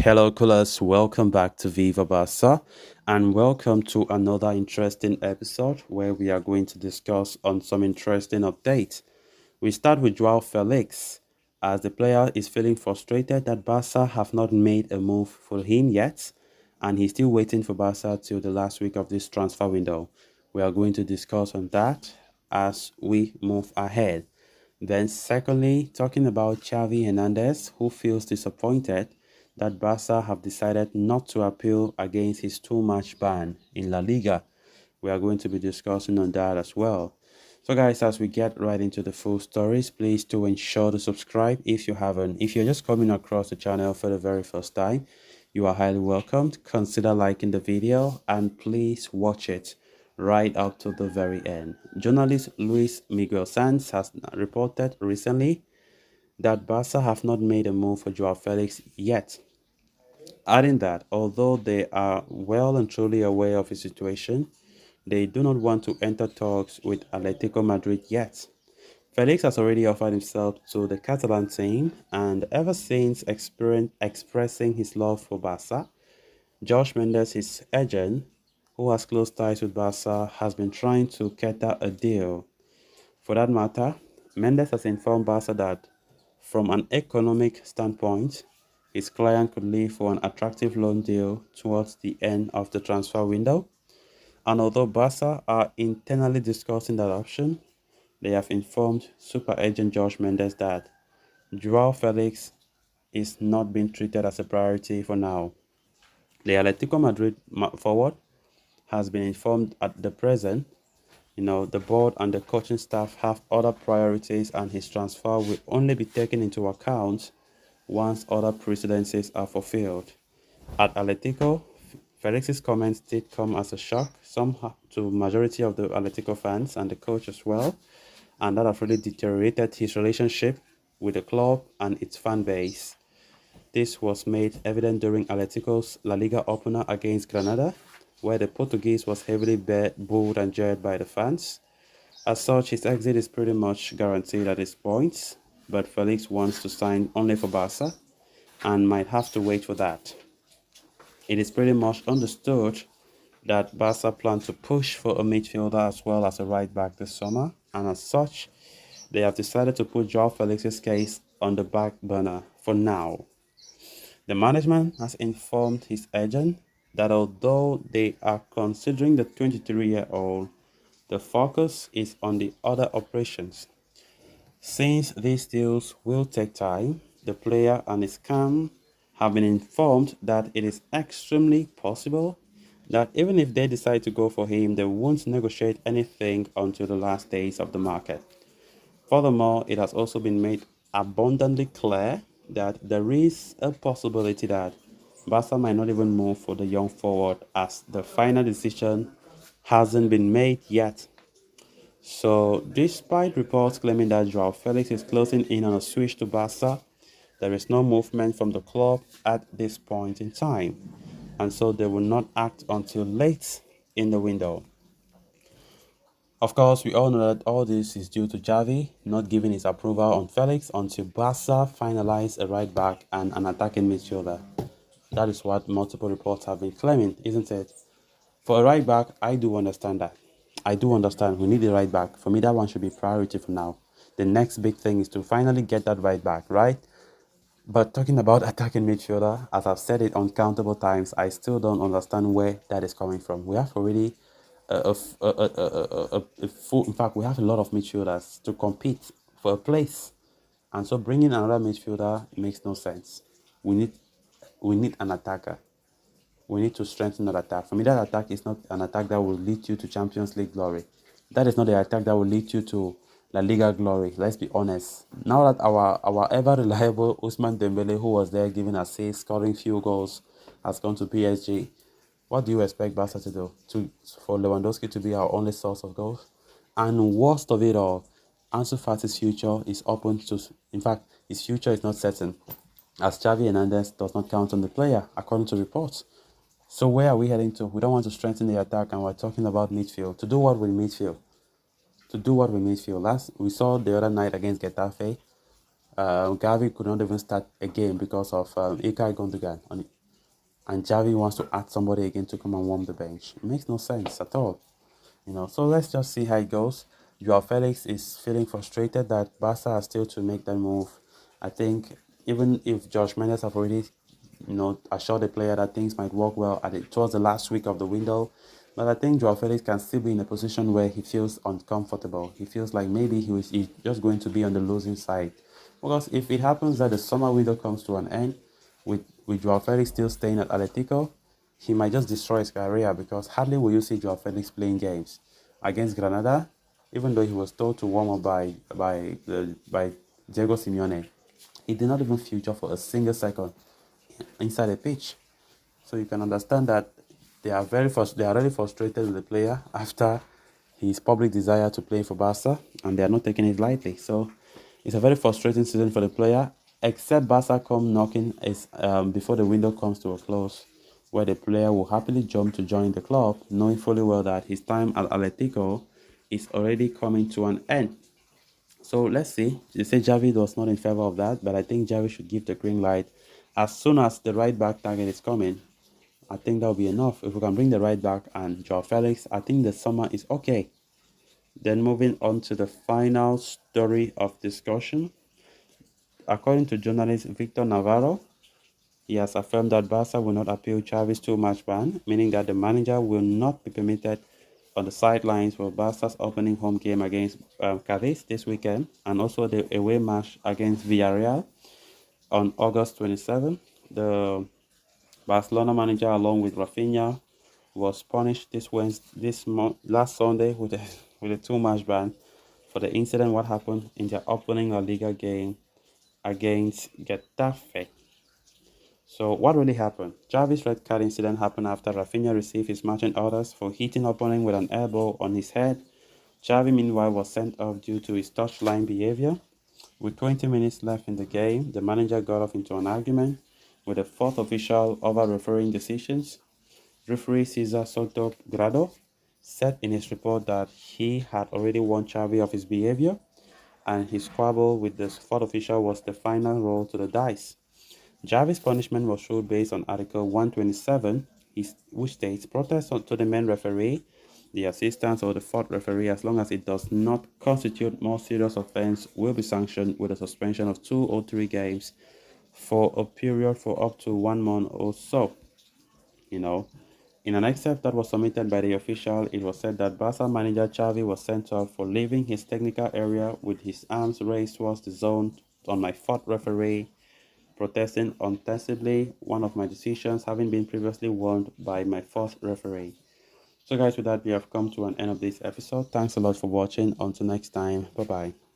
Hello, coolers. Welcome back to Viva Barca, and welcome to another interesting episode where we are going to discuss on some interesting updates. We start with Joao Felix, as the player is feeling frustrated that Barca have not made a move for him yet, and he's still waiting for Barca till the last week of this transfer window. We are going to discuss on that as we move ahead. Then, secondly, talking about Xavi Hernandez, who feels disappointed that Barca have decided not to appeal against his two-match ban in La Liga. We are going to be discussing on that as well. So guys, as we get right into the full stories, please do ensure to subscribe if you haven't. If you're just coming across the channel for the very first time, you are highly welcomed. Consider liking the video and please watch it right up to the very end. Journalist Luis Miguel Sanz has reported recently that Barca have not made a move for Joao Felix yet, adding that although they are well and truly aware of his situation, they do not want to enter talks with Atletico Madrid yet. Felix has already offered himself to the Catalan team, and ever since expressing his love for Barca, Josh Mendes, his agent, who has close ties with Barca, has been trying to cater a deal. For that matter, Mendes has informed Barca that, from an economic standpoint, his client could leave for an attractive loan deal towards the end of the transfer window. And although Barca are internally discussing that option, they have informed super agent Josh Mendes that Joao Felix is not being treated as a priority for now. The Atletico Madrid forward has been informed at the present, the board and the coaching staff have other priorities and his transfer will only be taken into account once other precedences are fulfilled. At Atletico, Felix's comments did come as a shock, to majority of the Atletico fans and the coach as well, and that have really deteriorated his relationship with the club and its fan base. This was made evident during Atletico's La Liga opener against Granada, where the Portuguese was heavily booed and jeered by the fans. As such, his exit is pretty much guaranteed at this point, but Felix wants to sign only for Barca and might have to wait for that. It is pretty much understood that Barca plan to push for a midfielder as well as a right back this summer, and as such, they have decided to put Joao Felix's case on the back burner for now. The management has informed his agent that although they are considering the 23-year-old, the focus is on the other operations. Since these deals will take time, the player and his camp have been informed that it is extremely possible that even if they decide to go for him, they won't negotiate anything until the last days of the market. Furthermore, it has also been made abundantly clear that there is a possibility that Barca might not even move for the young forward as the final decision hasn't been made yet. So, despite reports claiming that Joao Felix is closing in on a switch to Barca, there is no movement from the club at this point in time, and so they will not act until late in the window. Of course, we all know that all this is due to Xavi not giving his approval on Felix until Barca finalize a right back and an attacking midfielder. That is what multiple reports have been claiming, isn't it? For a right back, I do understand that. I do understand we need a right back. For me, that one should be priority for now. The next big thing is to finally get that right back, right? But talking about attacking midfielder, as I've said it uncountable times, I still don't understand where that is coming from. We have already a full, in fact, we have a lot of midfielders to compete for a place. And so bringing another midfielder makes no sense. We need an attacker. We need to strengthen that attack. For me, that attack is not an attack that will lead you to Champions League glory. That is not the attack that will lead you to La Liga glory. Let's be honest. Now that our ever reliable Ousmane Dembele, who was there giving assists, scoring few goals, has gone to PSG, what do you expect Barca to do? For Lewandowski to be our only source of goals? And worst of it all, Ansu Fati's future is open to. In fact, his future is not certain, as Xavi Hernandez does not count on the player, according to reports. So where are we heading to? We don't want to strengthen the attack, and we're talking about midfield. To do what with midfield? To do what with midfield? We saw the other night against Getafe, Gavi could not even start a game because of Ilkay Gundogan and Xavi wants to add somebody again to come and warm the bench. It makes no sense at all. So let's just see how it goes. Joao Felix is feeling frustrated that Barca are still to make that move. I think even if Josh Mendes have already, assured the player that things might work well towards the last week of the window, but I think Joao Felix can still be in a position where he feels uncomfortable. He feels like maybe he's just going to be on the losing side. Because if it happens that the summer window comes to an end, with Joao Felix still staying at Atletico, he might just destroy his career because hardly will you see Joao Felix playing games. Against Granada, even though he was told to warm up by Diego Simeone, he did not even feature for a single second inside the pitch. So you can understand that they are really frustrated with the player after his public desire to play for Barca, and they are not taking it lightly. So it's a very frustrating season for the player, except Barca come knocking before the window comes to a close, where the player will happily jump to join the club, knowing fully well that his time at Atletico is already coming to an end. So let's see. They say Xavi was not in favor of that, but I think Xavi should give the green light as soon as the right back target is coming. I think that will be enough. If we can bring the right back and Joao Felix, I think the summer is okay. Then moving on to the final story of discussion. According to journalist Victor Navarro, he has affirmed that Barca will not appeal Xavi's two-match ban, meaning that the manager will not be permitted on the sidelines for Barca's opening home game against Cadiz this weekend, and also the away match against Villarreal on August 27. The Barcelona manager, along with Rafinha, was punished last Sunday with a two-match ban for the incident what happened in their opening La Liga game against Getafe. So what really happened? Xavi's red card incident happened after Rafinha received his marching orders for hitting opponent with an elbow on his head. Xavi meanwhile was sent off due to his touchline behavior. With 20 minutes left in the game, the manager got off into an argument with a fourth official over refereeing decisions. Referee Cesar Soto Grado said in his report that he had already warned Xavi of his behavior, and his squabble with the fourth official was the final roll to the dice. Xavi's punishment was ruled based on Article 127, which states protest to the main referee, the assistants, or the fourth referee, as long as it does not constitute more serious offense, will be sanctioned with a suspension of 2 or 3 games for a period for up to 1 month or so. In an excerpt that was submitted by the official, it was said that Barca manager Xavi was sent off for leaving his technical area with his arms raised towards the zone on my fourth referee, protesting ostensibly one of my decisions having been previously warned by my fourth referee. So guys, with that, we have come to an end of this episode. Thanks a lot for watching. Until next time, bye bye.